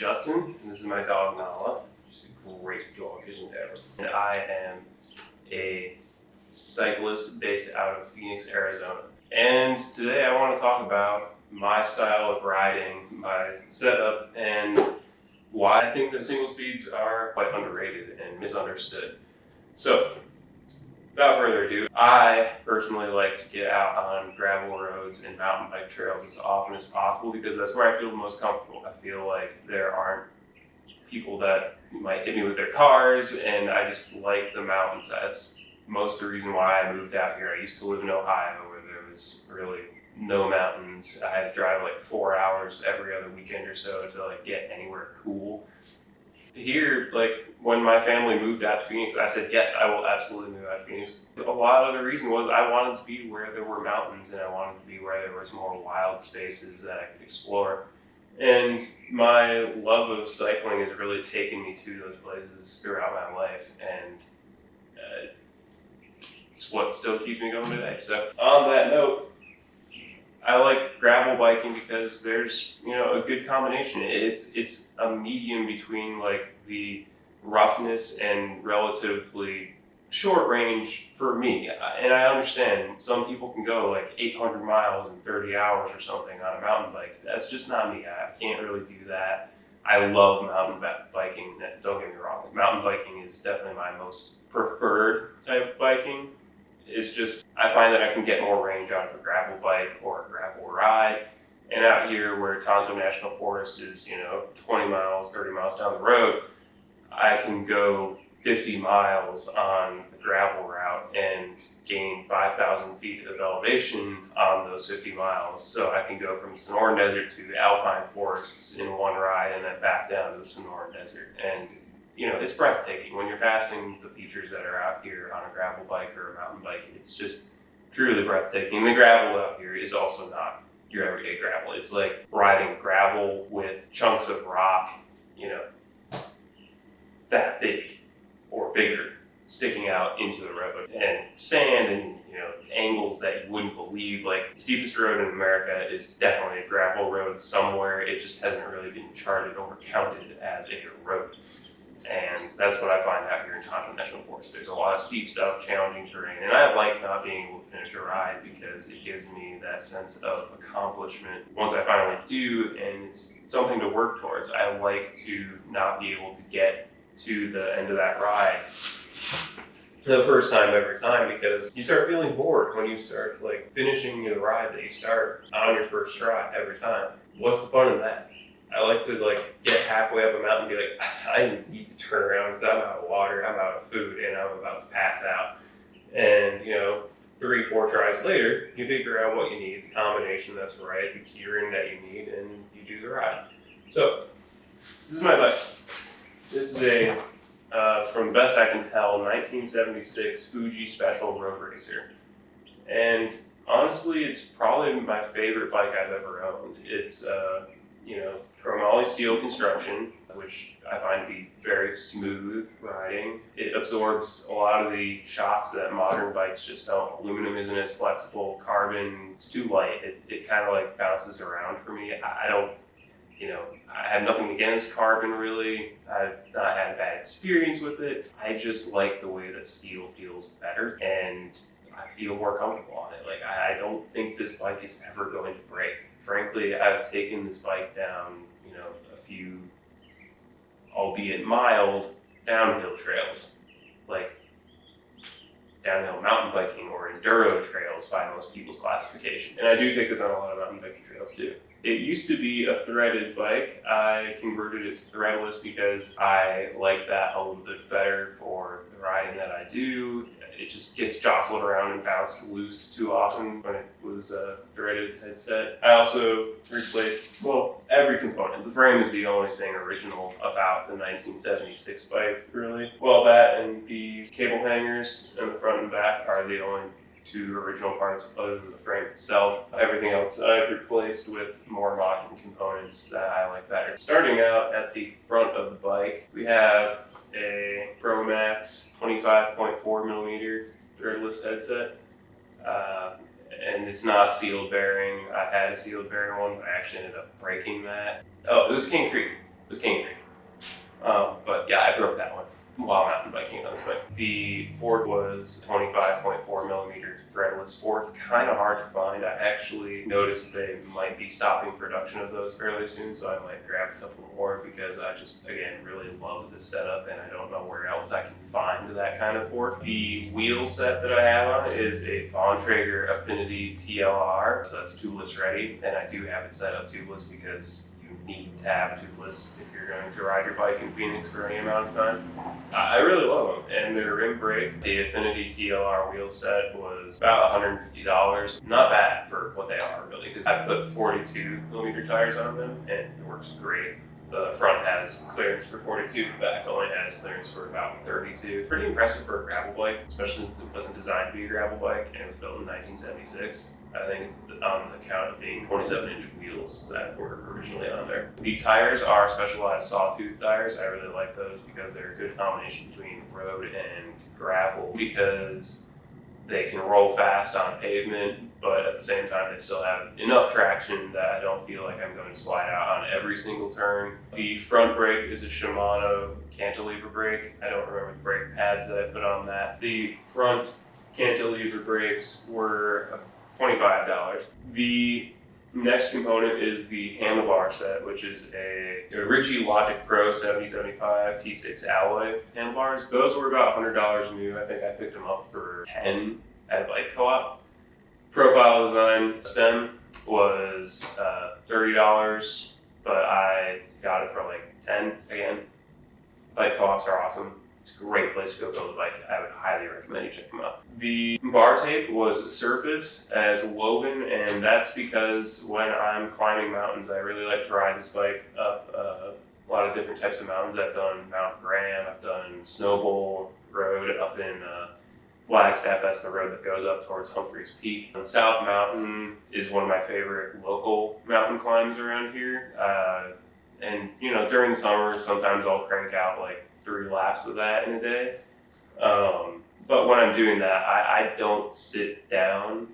Justin, and this is my dog Nala. She's a great dog, isn't it? And I am a cyclist based out of Phoenix, Arizona. And today I want to talk about my style of riding, my setup, and why I think that single speeds are quite underrated and misunderstood. So, without further ado, I personally like to get out on gravel roads and mountain bike trails as often as possible because that's where I feel the most comfortable. I feel like there aren't people that might hit me with their cars, and I just like the mountains. That's most of the reason why I moved out here. I used to live in Ohio where there was really no mountains. I had to drive like 4 hours every other weekend or so to like get anywhere cool. Here, like when my family moved out to Phoenix, I said, yes, I will absolutely move out to Phoenix. A lot of the reason was I wanted to be where there were mountains and I wanted to be where there was more wild spaces that I could explore. And my love of cycling has really taken me to those places throughout my life, and it's what still keeps me going today. So on that note, I like gravel biking because there's, a good combination. It's a medium between like the roughness and relatively short range for me. And I understand some people can go like 800 miles in 30 hours or something on a mountain bike. That's just not me. I can't really do that. I love mountain biking. Don't get me wrong. Mountain biking is definitely my most preferred type of biking. It's just, I find that I can get more range out of a gravel bike or a gravel ride. And out here where Tonto National Forest is, 20 miles, 30 miles down the road, I can go 50 miles on the gravel route and gain 5,000 feet of elevation on those 50 miles. So I can go from the Sonoran Desert to the Alpine forests in one ride and then back down to the Sonoran Desert. And it's breathtaking when you're passing the features that are out here on a gravel bike or a mountain bike. It's just truly breathtaking. And the gravel out here is also not your everyday gravel. It's like riding gravel with chunks of rock, that big or bigger sticking out into the road, and sand and angles that you wouldn't believe. Like the steepest road in America is definitely a gravel road somewhere. It just hasn't really been charted or counted as a road. And that's what I find out here in Tonto National Forest. There's a lot of steep stuff, challenging terrain, and I like not being able to finish a ride because it gives me that sense of accomplishment once I finally do, and it's something to work towards. I like to not be able to get to the end of that ride the first time every time because you start feeling bored when you start like finishing the ride that you start on your first try every time. What's the fun in that? I like to get halfway up a mountain and be like, I need to turn around because I'm out of water, I'm out of food, and I'm about to pass out. And 3-4 tries later, you figure out what you need, the combination that's right, the gearing that you need, and you do the ride. So this is my bike. This is from the best I can tell, 1976 Fuji Special Road Racer. And honestly, it's probably my favorite bike I've ever owned. It's chromoly steel construction, which I find to be very smooth riding. It absorbs a lot of the shocks that modern bikes just don't. Aluminum isn't as flexible, carbon, it's too light. It kind of bounces around for me. I don't, I have nothing against carbon really. I've not had a bad experience with it. I just like the way that steel feels better and I feel more comfortable on it. I don't think this bike is ever going to break. Frankly, I've taken this bike down, a few, albeit mild, downhill trails, like downhill mountain biking or enduro trails by most people's classification. And I do take this on a lot of mountain biking trails too. It used to be a threaded bike. I converted it to threadless because I like that a little bit better for the riding that I do. It just gets jostled around and bounced loose too often when it was a threaded headset. I also replaced, every component. The frame is the only thing original about the 1976 bike, really. Well, that and the cable hangers in the front and back are the only two original parts other than the frame itself. Everything else I've replaced with more modern components that I like better. Starting out at the front of the bike, we have a Pro Max 25.4 millimeter threadless headset. And it's not sealed bearing. I had a sealed bearing one, but I actually ended up breaking that. Oh, it was King Creek. It was King Creek. But yeah, I broke that one while mountain biking on this bike. The fork was 25.4 millimeter threadless fork, kind of hard to find. I actually noticed they might be stopping production of those fairly soon, so I might grab a couple more because I just, again, really love this setup and I don't know where else I can find that kind of fork. The wheel set that I have on it is a Bontrager Affinity TLR, so that's tubeless ready, and I do have it set up tubeless because you need to have tubeless if you're going to ride your bike in Phoenix for any amount of time. I really love them, and their rim brake, the Affinity TLR wheel set was about $150. Not bad for what they are, really, because I put 42 millimeter tires on them, and it works great. The front has clearance for 42, the back only has clearance for about 32. Pretty impressive for a gravel bike, especially since it wasn't designed to be a gravel bike, and it was built in 1976. I think it's on the count of being 27-inch wheels that were originally on there. The tires are specialized sawtooth tires. I really like those because they're a good combination between road and gravel because they can roll fast on pavement, but at the same time they still have enough traction that I don't feel like I'm going to slide out on every single turn. The front brake is a Shimano cantilever brake. I don't remember the brake pads that I put on that. The front cantilever brakes were $25. The next component is the handlebar set, which is a Ritchie Logic Pro 7075 T6 alloy handlebars. Those were about $100 new. I think I picked them up for $10 at a bike co-op. Profile design stem was $30, but I got it for like $10 again. Bike co-ops are awesome. It's a great place to go build a bike. I would highly recommend you check them out. The bar tape was surface as woven, and that's because when I'm climbing mountains, I really like to ride this bike up a lot of different types of mountains. I've done Mount Graham, I've done Snowball Road up in Flagstaff. That's the road that goes up towards Humphreys Peak. South Mountain is one of my favorite local mountain climbs around here. And you know, during the summer, sometimes I'll crank out like 3 laps of that in a day. But when I'm doing that, I don't sit down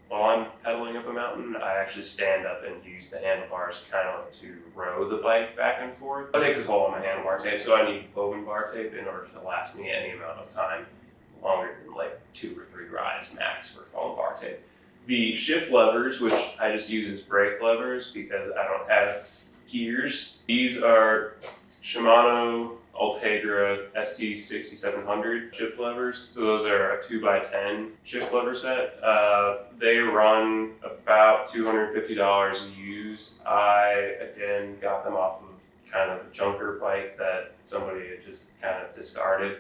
while I'm pedaling up a mountain. I actually stand up and use the handlebars kind of to row the bike back and forth. That takes a toll on my handlebar tape, so I need woven bar tape in order to last me any amount of time, longer than like 2 or 3 rides max for foam bar tape. The shift levers, which I just use as brake levers because I don't have gears. These are Shimano Ultegra ST6700 shift levers. So those are a 2x10 shift lever set. They run about $250 used. I, again, got them off of kind of a junker bike that somebody had just kind of discarded.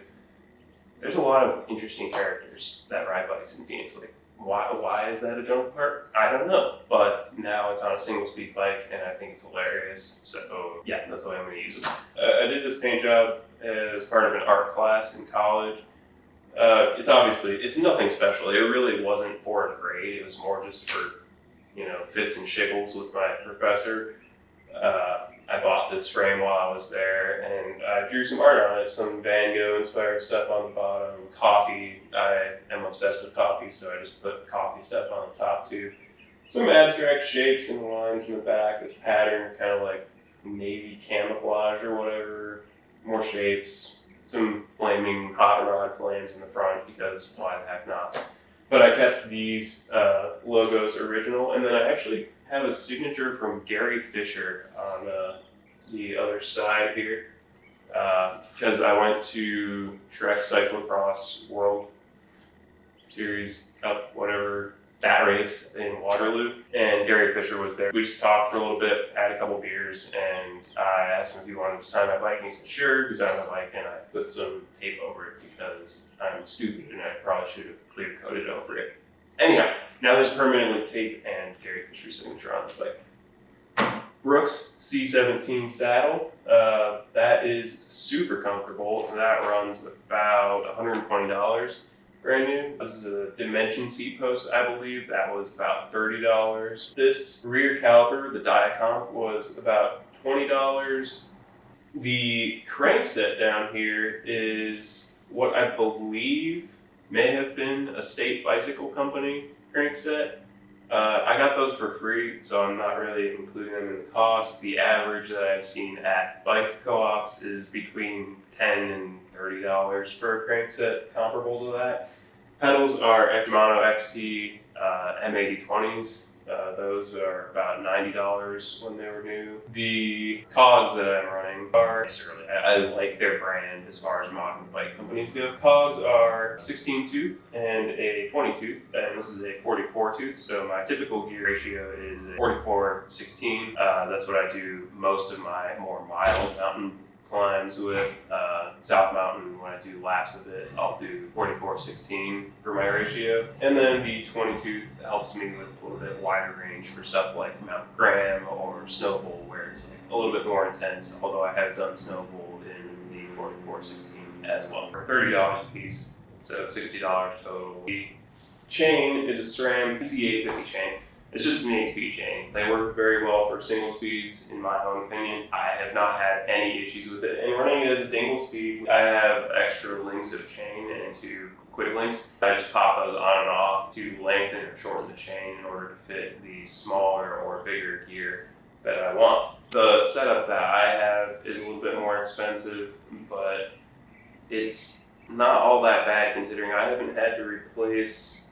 There's a lot of interesting characters that ride bikes in Phoenix. Like, why is that a junk part? I don't know. But now it's on a single speed bike and I think it's hilarious. So yeah, that's the way I'm going to use it. I did this paint job as part of an art class in college. It's nothing special. It really wasn't for a grade. It was more just for, fits and shiggles with my professor. I bought this frame while I was there and I drew some art on it, some Van Gogh inspired stuff on the bottom, coffee. I am obsessed with coffee, so I just put coffee stuff on the top too. Some abstract shapes and lines in the back, this pattern, kind of like navy camouflage or whatever, more shapes, some flaming hot rod flames in the front because why the heck not? But I kept these logos original, and then I actually have a signature from Gary Fisher on the other side here because I went to Trek Cyclocross World Series Cup, whatever, that race in Waterloo, and Gary Fisher was there. We just talked for a little bit, had a couple beers, and I asked him if he wanted to sign my bike, and he said sure, because I have my bike, and I put some tape over it because I'm stupid and I probably should have clear coated over it. Anyhow, now there's permanently tape and Gary Fisher's signature on this bike. Brooks C17 saddle. That is super comfortable. That runs about $120 brand new. This is a dimension seat post, I believe. That was about $30. This rear caliper, the Diacomp, was about $20. The crank set down here is what I believe may have been a State Bicycle Company crank set. I got those for free, so I'm not really including them in the cost. The average that I've seen at bike co-ops is between $10 and $30 for a crankset comparable to that. Pedals are Shimano XT M8020s. Those are about $90 when they were new. The cogs that I'm running are necessarily, I like their brand as far as modern bike companies go. Cogs are 16 tooth and a 20 tooth, and this is a 44 tooth. So my typical gear ratio is a 44/16. That's what I do most of my more mild mountain climbs with. South Mountain, when I do laps of it, I'll do 44/16 for my ratio. And then the 20 tooth helps me with a little bit wider range for stuff like Mount Graham or Snowbowl, where it's like a little bit more intense, although I have done Snowbowl in the 44/16 as well. For $30 a piece, so $60 total. The chain is a SRAM PC850 chain. It's just an 8-speed chain. They work very well for single speeds, in my own opinion. I have not had any issues with it. And running it as a single speed, I have extra links of chain into quick links. I just pop those on and off to lengthen or shorten the chain in order to fit the smaller or bigger gear that I want. The setup that I have is a little bit more expensive, but it's not all that bad considering I haven't had to replace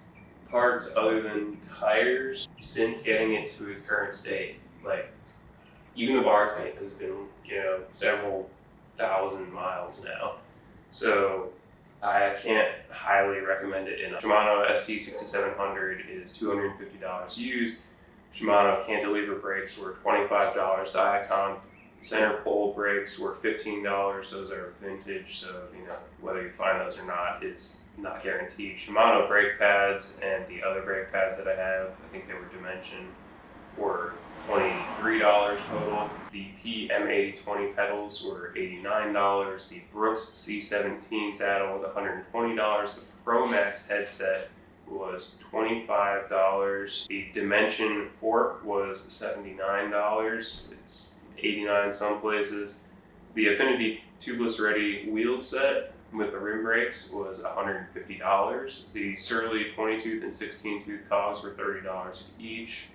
parts other than tires since getting it to its current state. Like, even the bar tank has been, several thousand miles now. So I can't highly recommend it enough. Shimano ST6700 is $250 used. Shimano cantilever brakes were $25. Diacon center pole brakes were $15. Those are vintage, so whether you find those or not is not guaranteed. Shimano brake pads and the other brake pads that I have, I think they were Dimension, were $23 total. The PM8020 pedals were $89. The Brooks C17 saddle was $120. The Pro Max headset was $25. The Dimension fork was $79. It's $89 some places. The Affinity Tubeless Ready wheel set with the rim brakes was $150. The Surly 20 tooth and 16 tooth cogs were $30 each.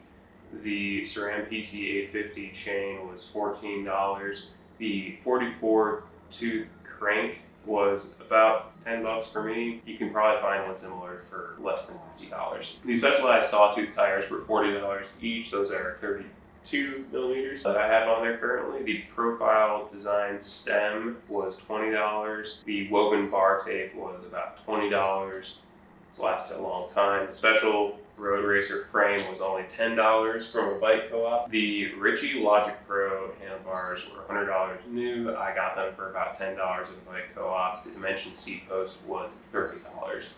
The SRAM PC850 chain was $14. The 44 tooth crank was about $10 for me. You can probably find one similar for less than $50. The Specialized Sawtooth tires were $40 each. Those are 32 millimeters that I have on there currently. The Profile Design stem was $20. The woven bar tape was about $20. It's lasted a long time. The Special Road Racer frame was only $10 from a bike co-op. The Ritchie Logic Pro handlebars were $100 new. I got them for about $10 at a bike co-op. The Dimension seat post was $30.